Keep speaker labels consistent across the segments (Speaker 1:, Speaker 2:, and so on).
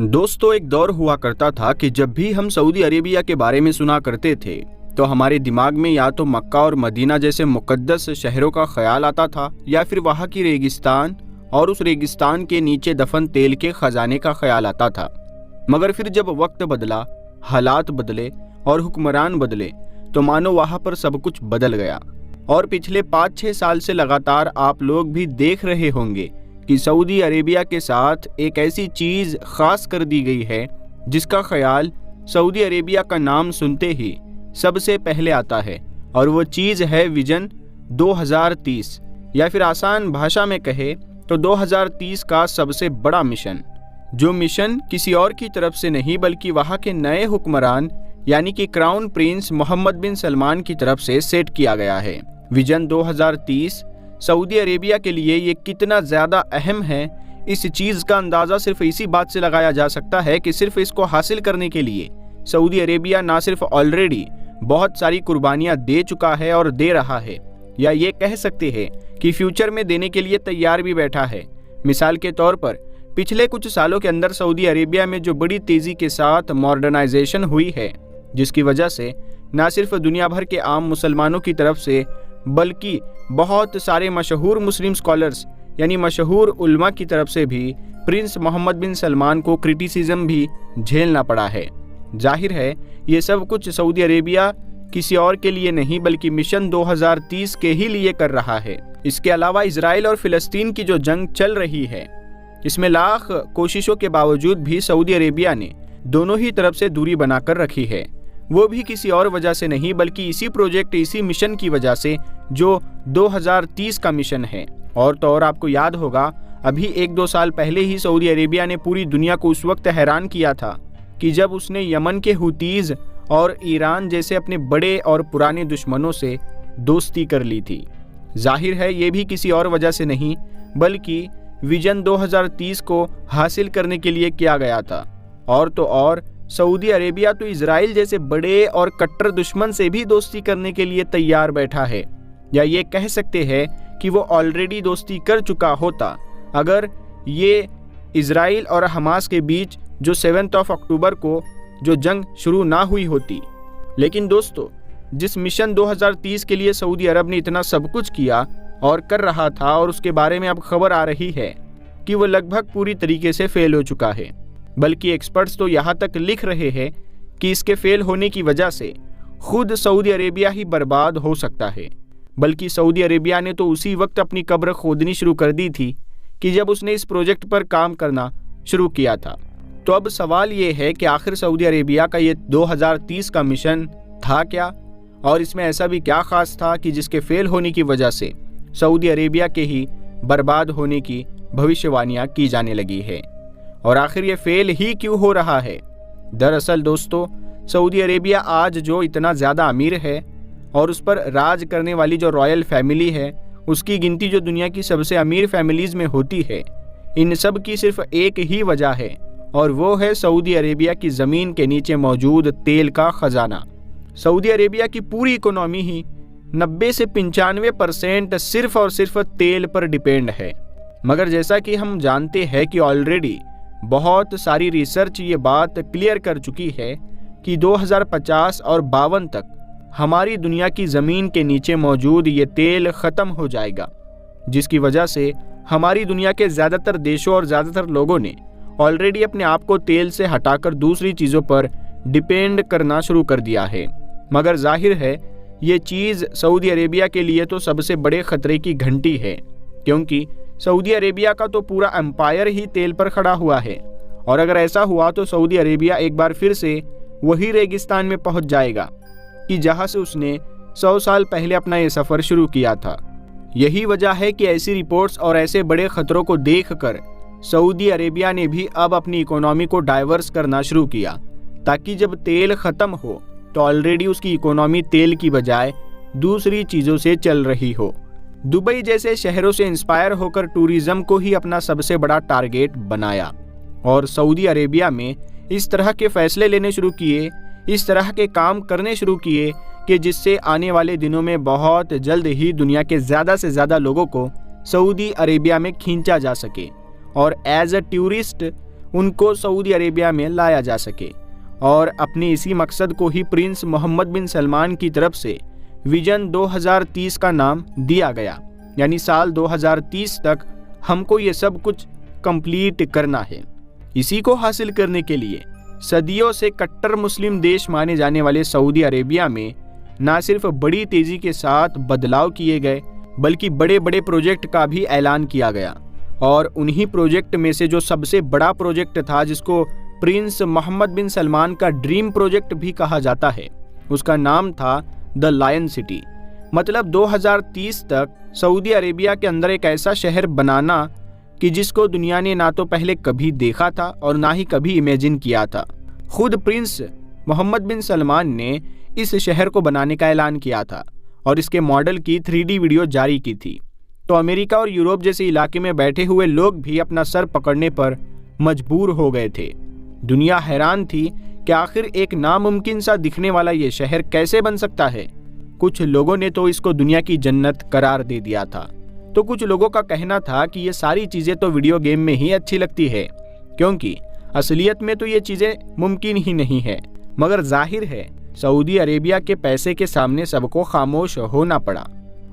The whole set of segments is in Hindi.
Speaker 1: दोस्तों, एक दौर हुआ करता था कि जब भी हम सऊदी अरेबिया के बारे में सुना करते थे तो हमारे दिमाग में या तो मक्का और मदीना जैसे मुकद्दस शहरों का ख्याल आता था या फिर वहाँ की रेगिस्तान और उस रेगिस्तान के नीचे दफन तेल के खजाने का ख्याल आता था। मगर फिर जब वक्त बदला, हालात बदले और हुक्मरान बदले तो मानो वहाँ पर सब कुछ बदल गया। और पिछले 5-6 साल से लगातार आप लोग भी देख रहे होंगे कि सऊदी अरेबिया के साथ एक ऐसी चीज़ खास कर दी गई है जिसका ख्याल सऊदी अरेबिया का नाम सुनते ही सबसे पहले आता है, और वो चीज़ है विजन 2030, या फिर आसान भाषा में कहे तो 2030 का सबसे बड़ा मिशन, जो मिशन किसी और की तरफ से नहीं बल्कि वहाँ के नए हुक्मरान यानी कि क्राउन प्रिंस मोहम्मद बिन सलमान की तरफ से सेट किया गया है। विजन 2030 सऊदी अरेबिया के लिए ये कितना ज़्यादा अहम है, इस चीज़ का अंदाज़ा सिर्फ इसी बात से लगाया जा सकता है कि सिर्फ इसको हासिल करने के लिए सऊदी अरेबिया ना सिर्फ ऑलरेडी बहुत सारी कुर्बानियाँ दे चुका है और दे रहा है, या ये कह सकते हैं कि फ्यूचर में देने के लिए तैयार भी बैठा है। मिसाल के तौर पर पिछले कुछ सालों के अंदर सऊदी अरेबिया में जो बड़ी तेज़ी के साथ मॉडर्नाइजेशन हुई है, जिसकी वजह से न सिर्फ दुनिया भर के आम मुसलमानों की तरफ से बल्कि बहुत सारे मशहूर मुस्लिम स्कॉलर्स यानी मशहूर उल्मा की तरफ से भी प्रिंस मोहम्मद बिन सलमान को क्रिटिसिज्म भी झेलना पड़ा है। जाहिर है ये सब कुछ सऊदी अरेबिया किसी और के लिए नहीं बल्कि मिशन 2030 के ही लिए कर रहा है। इसके अलावा इजराइल और फिलिस्तीन की जो जंग चल रही है, इसमें लाख कोशिशों के बावजूद भी सऊदी अरेबिया ने दोनों ही तरफ से दूरी बनाकर रखी है। वो भी किसी और वजह से नहीं बल्कि इसी प्रोजेक्ट, इसी मिशन की वजह से जो 2030 का मिशन है। और तो और आपको याद होगा अभी 1-2 साल पहले ही सऊदी अरेबिया ने पूरी दुनिया को उस वक्त हैरान किया था कि जब उसने यमन के हुतीज़ और ईरान जैसे अपने बड़े और पुराने दुश्मनों से दोस्ती कर ली थी। जाहिर है ये भी किसी और वजह से नहीं बल्कि विजन 2030 को हासिल करने के लिए किया गया था। और तो और सऊदी अरेबिया तो इजराइल जैसे बड़े और कट्टर दुश्मन से भी दोस्ती करने के लिए तैयार बैठा है, या ये कह सकते हैं कि वो ऑलरेडी दोस्ती कर चुका होता अगर ये इजराइल और हमास के बीच जो 7 अक्टूबर को जो जंग शुरू ना हुई होती। लेकिन दोस्तों, जिस मिशन 2030 के लिए सऊदी अरब ने इतना सब कुछ किया और कर रहा था और उसके बारे में अब खबर आ रही है कि वो लगभग पूरी तरीके से फेल हो चुका है, बल्कि एक्सपर्ट्स तो यहाँ तक लिख रहे हैं कि इसके फेल होने की वजह से खुद सऊदी अरेबिया ही बर्बाद हो सकता है। बल्कि सऊदी अरेबिया ने तो उसी वक्त अपनी कब्र खोदनी शुरू कर दी थी कि जब उसने इस प्रोजेक्ट पर काम करना शुरू किया था। तो अब सवाल ये है कि आखिर सऊदी अरेबिया का ये 2030 का मिशन था क्या, और इसमें ऐसा भी क्या खास था कि जिसके फेल होने की वजह से सऊदी अरेबिया के ही बर्बाद होने की भविष्यवाणियाँ की जाने लगी है। और आखिर ये फेल ही क्यों हो रहा है? दरअसल दोस्तों, सऊदी अरेबिया आज जो इतना ज़्यादा अमीर है और उस पर राज करने वाली जो रॉयल फैमिली है उसकी गिनती जो दुनिया की सबसे अमीर फैमिलीज़ में होती है, इन सब की सिर्फ एक ही वजह है और वो है सऊदी अरेबिया की ज़मीन के नीचे मौजूद तेल का ख़जाना। सऊदी अरेबिया की पूरी इकोनॉमी ही 90 से 95% सिर्फ और सिर्फ तेल पर डिपेंड है। मगर जैसा कि हम जानते हैं कि ऑलरेडी बहुत सारी रिसर्च ये बात क्लियर कर चुकी है कि 2050 और 52 तक हमारी दुनिया की ज़मीन के नीचे मौजूद ये तेल ख़त्म हो जाएगा, जिसकी वजह से हमारी दुनिया के ज़्यादातर देशों और ज़्यादातर लोगों ने ऑलरेडी अपने आप को तेल से हटाकर दूसरी चीज़ों पर डिपेंड करना शुरू कर दिया है। मगर जाहिर है ये चीज़ सऊदी अरेबिया के लिए तो सबसे बड़े ख़तरे की घंटी है, क्योंकि सऊदी अरेबिया का तो पूरा एम्पायर ही तेल पर खड़ा हुआ है। और अगर ऐसा हुआ तो सऊदी अरेबिया एक बार फिर से वही रेगिस्तान में पहुंच जाएगा कि जहां से उसने 100 साल पहले अपना ये सफ़र शुरू किया था। यही वजह है कि ऐसी रिपोर्ट्स और ऐसे बड़े ख़तरों को देखकर सऊदी अरेबिया ने भी अब अपनी इकोनॉमी को डाइवर्स करना शुरू किया, ताकि जब तेल ख़त्म हो तो ऑलरेडी उसकी इकोनॉमी तेल की बजाय दूसरी चीज़ों से चल रही हो। दुबई जैसे शहरों से इंस्पायर होकर टूरिज्म को ही अपना सबसे बड़ा टारगेट बनाया और सऊदी अरेबिया में इस तरह के फैसले लेने शुरू किए, इस तरह के काम करने शुरू किए कि जिससे आने वाले दिनों में बहुत जल्द ही दुनिया के ज़्यादा से ज़्यादा लोगों को सऊदी अरेबिया में खींचा जा सके और एज अ टूरिस्ट उनको सऊदी अरेबिया में लाया जा सके। और अपने इसी मकसद को ही प्रिंस मोहम्मद बिन सलमान की तरफ से विजन 2030 का नाम दिया गया, यानी साल 2030 तक हमको ये सब कुछ कंप्लीट करना है। इसी को हासिल करने के लिए सदियों से कट्टर मुस्लिम देश माने जाने वाले सऊदी अरेबिया में न सिर्फ बड़ी तेजी के साथ बदलाव किए गए बल्कि बड़े बड़े प्रोजेक्ट का भी ऐलान किया गया। और उन्हीं प्रोजेक्ट में से जो सबसे बड़ा प्रोजेक्ट था, जिसको प्रिंस मोहम्मद बिन सलमान का ड्रीम प्रोजेक्ट भी कहा जाता है, उसका नाम था द लायन सिटी। मतलब 2030 तक सऊदी अरेबिया के अंदर एक ऐसा शहर बनाना कि जिसको दुनिया ने ना तो पहले कभी देखा था और ना ही कभी इमेजिन किया था। खुद प्रिंस मोहम्मद बिन सलमान ने इस शहर को बनाने का ऐलान किया था और इसके मॉडल की 3D वीडियो जारी की थी। तो अमेरिका और यूरोप जैसे इलाके में बैठे हुए लोग भी अपना सर पकड़ने पर मजबूर हो गए थे। दुनिया हैरान थी कि आखिर एक नामुमकिन सा दिखने वाला ये शहर कैसे बन सकता है। कुछ लोगों ने तो इसको दुनिया की जन्नत करार दे दिया था, तो कुछ लोगों का कहना था कि ये सारी चीज़ें तो वीडियो गेम में ही अच्छी लगती है, क्योंकि असलियत में तो ये चीज़ें मुमकिन ही नहीं है। मगर जाहिर है सऊदी अरेबिया के पैसे के सामने सबको खामोश होना पड़ा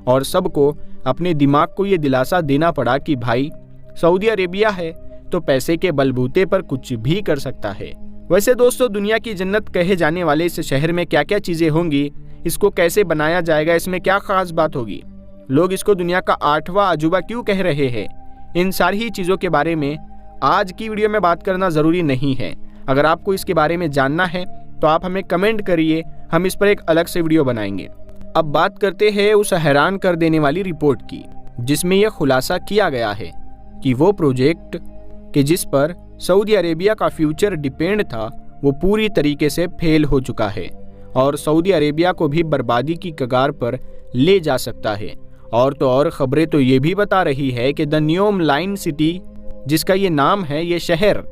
Speaker 1: और सबको अपने दिमाग को ये दिलासा देना पड़ा कि भाई सऊदी अरेबिया है तो पैसे के बलबूते पर कुछ भी कर सकता है। वैसे दोस्तों, दुनिया की जन्नत कहे जाने वाले इस शहर में क्या क्या चीज़ें होंगी, इसको कैसे बनाया जाएगा, इसमें क्या खास बात होगी, लोग इसको दुनिया का 8वां अजूबा क्यों कह रहे हैं, इन सारी चीज़ों के बारे में आज की वीडियो में बात करना ज़रूरी नहीं है। अगर आपको इसके बारे में जानना है तो आप हमें कमेंट करिए, हम इस पर एक अलग से वीडियो बनाएंगे। अब बात करते हैं उस हैरान कर देने वाली रिपोर्ट की, जिसमें यह खुलासा किया गया है कि वो प्रोजेक्ट कि जिस पर सऊदी अरेबिया का फ्यूचर डिपेंड था, वो पूरी तरीके से फेल हो चुका है और सऊदी अरेबिया को भी बर्बादी की कगार पर ले जा सकता है। और तो और खबरें तो ये भी बता रही है कि द न्यूम लाइन सिटी, जिसका ये नाम है, ये शहर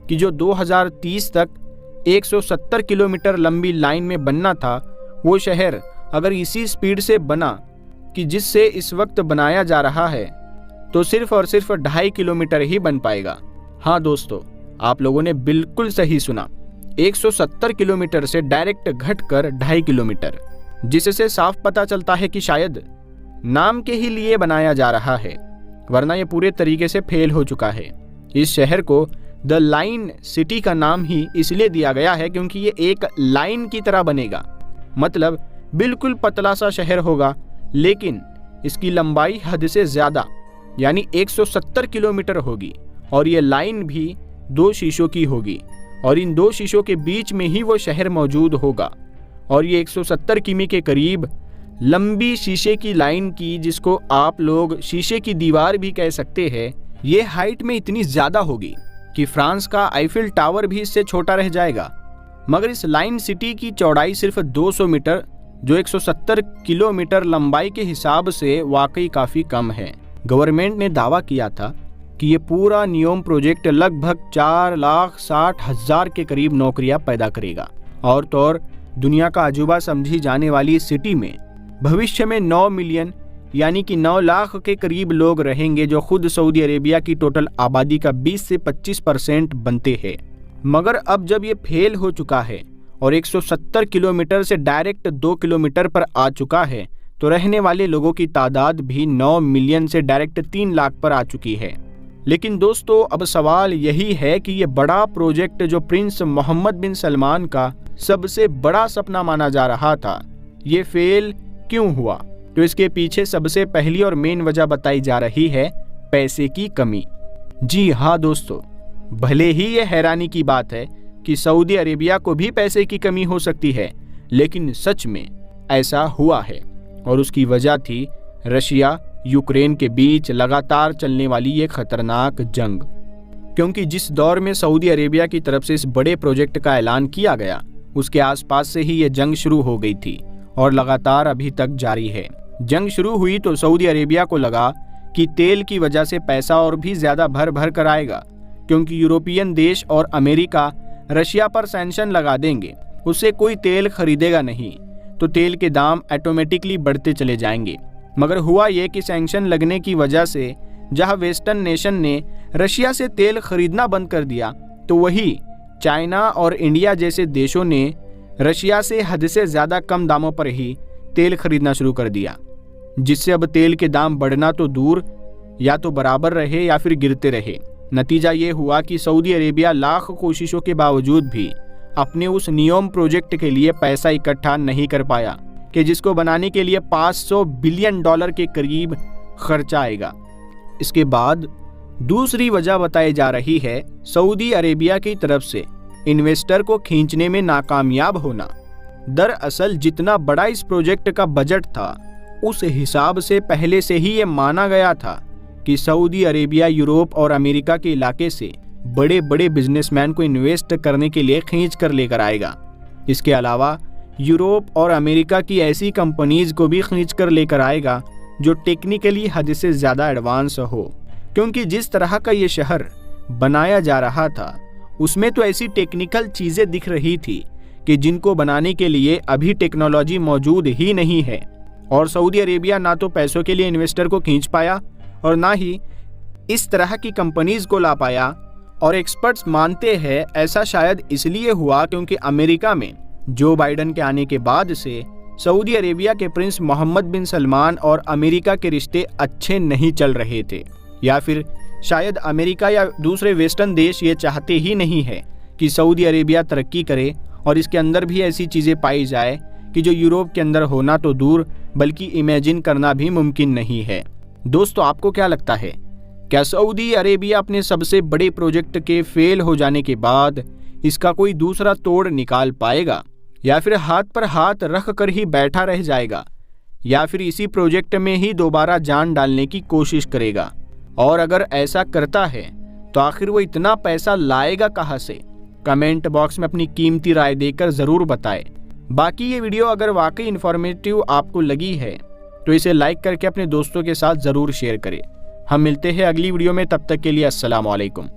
Speaker 1: कि जो 2030 तक 170 किलोमीटर लंबी लाइन में बनना था, वो शहर अगर इसी स्पीड से बना कि जिससे इस वक्त बनाया जा रहा है, तो सिर्फ और सिर्फ 2.5 किलोमीटर ही बन पाएगा। हाँ दोस्तों, आप लोगों ने बिल्कुल सही सुना, 170 किलोमीटर से डायरेक्ट घटकर 2.5 किलोमीटर, जिससे साफ पता चलता है कि शायद नाम के ही लिए बनाया जा रहा है, वरना ये पूरे तरीके से फेल हो चुका है। इस शहर को द लाइन सिटी का नाम ही इसलिए दिया गया है क्योंकि ये एक लाइन की तरह बनेगा, मतलब बिल्कुल पतला सा शहर होगा, लेकिन इसकी लंबाई हद से ज़्यादा यानी 170 किलोमीटर होगी और ये लाइन भी 2 शीशों की होगी और इन 2 शीशों के बीच में ही वो शहर मौजूद होगा। और ये 170 किमी के करीब लंबी शीशे की लाइन की, जिसको आप लोग शीशे की दीवार भी कह सकते हैं, ये हाइट में इतनी ज़्यादा होगी कि फ्रांस का आईफिल टावर भी इससे छोटा रह जाएगा। मगर इस लाइन सिटी की चौड़ाई सिर्फ 200 मीटर, जो 170 किलोमीटर लंबाई के हिसाब से वाकई काफ़ी कम है। गवर्नमेंट ने दावा किया था कि ये पूरा नियोम प्रोजेक्ट लगभग 4,60,000 के करीब नौकरियां पैदा करेगा। और तो और दुनिया का अजूबा समझी जाने वाली इस सिटी में भविष्य में 9 मिलियन यानी कि 9 लाख के करीब लोग रहेंगे, जो खुद सऊदी अरेबिया की टोटल आबादी का 20 से 25% बनते हैं। मगर अब जब ये फेल हो चुका है और 170 किलोमीटर से डायरेक्ट 2 किलोमीटर पर आ चुका है, तो रहने वाले लोगों की तादाद भी 9 मिलियन से डायरेक्ट 3 लाख पर आ चुकी है। लेकिन दोस्तों, अब सवाल यही है कि ये बड़ा प्रोजेक्ट जो प्रिंस मोहम्मद बिन सलमान का सबसे बड़ा सपना माना जा रहा था, ये फेल क्यों हुआ? तो इसके पीछे सबसे पहली और मेन वजह बताई जा रही है पैसे की कमी। जी हाँ दोस्तों, भले ही ये हैरानी की बात है कि सऊदी अरेबिया को भी पैसे की कमी हो सकती है, लेकिन सच में ऐसा हुआ है और उसकी वजह थी रशिया यूक्रेन के बीच लगातार चलने वाली ये खतरनाक जंग। क्योंकि जिस दौर में सऊदी अरेबिया की तरफ से इस बड़े प्रोजेक्ट का ऐलान किया गया, उसके आसपास से ही ये जंग शुरू हो गई थी और लगातार अभी तक जारी है। जंग शुरू हुई तो सऊदी अरेबिया को लगा कि तेल की वजह से पैसा और भी ज्यादा भर भर कर आएगा, क्योंकि यूरोपियन देश और अमेरिका रशिया पर सैंक्शन लगा देंगे, उससे कोई तेल खरीदेगा नहीं। तो तेल के दाम ऑटोमेटिकली बढ़ते चले जाएंगे। मगर हुआ ये कि सैंक्शन लगने की वजह से जहां वेस्टर्न नेशन ने रशिया से तेल खरीदना बंद कर दिया, तो वही चाइना और इंडिया जैसे देशों ने रशिया से हद से ज़्यादा कम दामों पर ही तेल खरीदना शुरू कर दिया, जिससे अब तेल के दाम बढ़ना तो दूर, या तो बराबर रहे या फिर गिरते रहे। नतीजा ये हुआ कि सऊदी अरेबिया लाख कोशिशों के बावजूद भी अपने उस नियोम प्रोजेक्ट के लिए पैसा इकट्ठा नहीं कर पाया कि जिसको बनाने के लिए $500 बिलियन के करीब खर्चा आएगा। इसके बाद दूसरी वजह बताई जा रही है सऊदी अरेबिया की तरफ से इन्वेस्टर को खींचने में नाकामयाब होना। दरअसल जितना बड़ा इस प्रोजेक्ट का बजट था, उस हिसाब से पहले से ही ये माना गया था कि सऊदी अरेबिया यूरोप और अमेरिका के इलाके से बड़े बड़े बिजनेसमैन को इन्वेस्ट करने के लिए खींच कर लेकर आएगा। इसके अलावा यूरोप और अमेरिका की ऐसी कंपनीज को भी खींच कर लेकर आएगा जो टेक्निकली हद से ज़्यादा एडवांस हो, क्योंकि जिस तरह का ये शहर बनाया जा रहा था उसमें तो ऐसी टेक्निकल चीज़ें दिख रही थी कि जिनको बनाने के लिए अभी टेक्नोलॉजी मौजूद ही नहीं है। और सऊदी अरेबिया ना तो पैसों के लिए इन्वेस्टर को खींच पाया और ना ही इस तरह की कंपनीज को ला पाया। और एक्सपर्ट्स मानते हैं ऐसा शायद इसलिए हुआ क्योंकि अमेरिका में जो बाइडन के आने के बाद से सऊदी अरेबिया के प्रिंस मोहम्मद बिन सलमान और अमेरिका के रिश्ते अच्छे नहीं चल रहे थे, या फिर शायद अमेरिका या दूसरे वेस्टर्न देश ये चाहते ही नहीं है कि सऊदी अरेबिया तरक्की करे और इसके अंदर भी ऐसी चीज़ें पाई जाए कि जो यूरोप के अंदर होना तो दूर बल्कि इमेजिन करना भी मुमकिन नहीं है। दोस्तों, आपको क्या लगता है, क्या सऊदी अरेबिया अपने सबसे बड़े प्रोजेक्ट के फेल हो जाने के बाद इसका कोई दूसरा तोड़ निकाल पाएगा, या फिर हाथ पर हाथ रख कर ही बैठा रह जाएगा, या फिर इसी प्रोजेक्ट में ही दोबारा जान डालने की कोशिश करेगा? और अगर ऐसा करता है तो आखिर वो इतना पैसा लाएगा कहाँ से? कमेंट बॉक्स में अपनी कीमती राय देकर ज़रूर बताएं। बाकी ये वीडियो अगर वाकई इन्फॉर्मेटिव आपको लगी है तो इसे लाइक करके अपने दोस्तों के साथ ज़रूर शेयर करें। हम मिलते हैं अगली वीडियो में, तब तक के लिए अस्सलाम वालेकुम।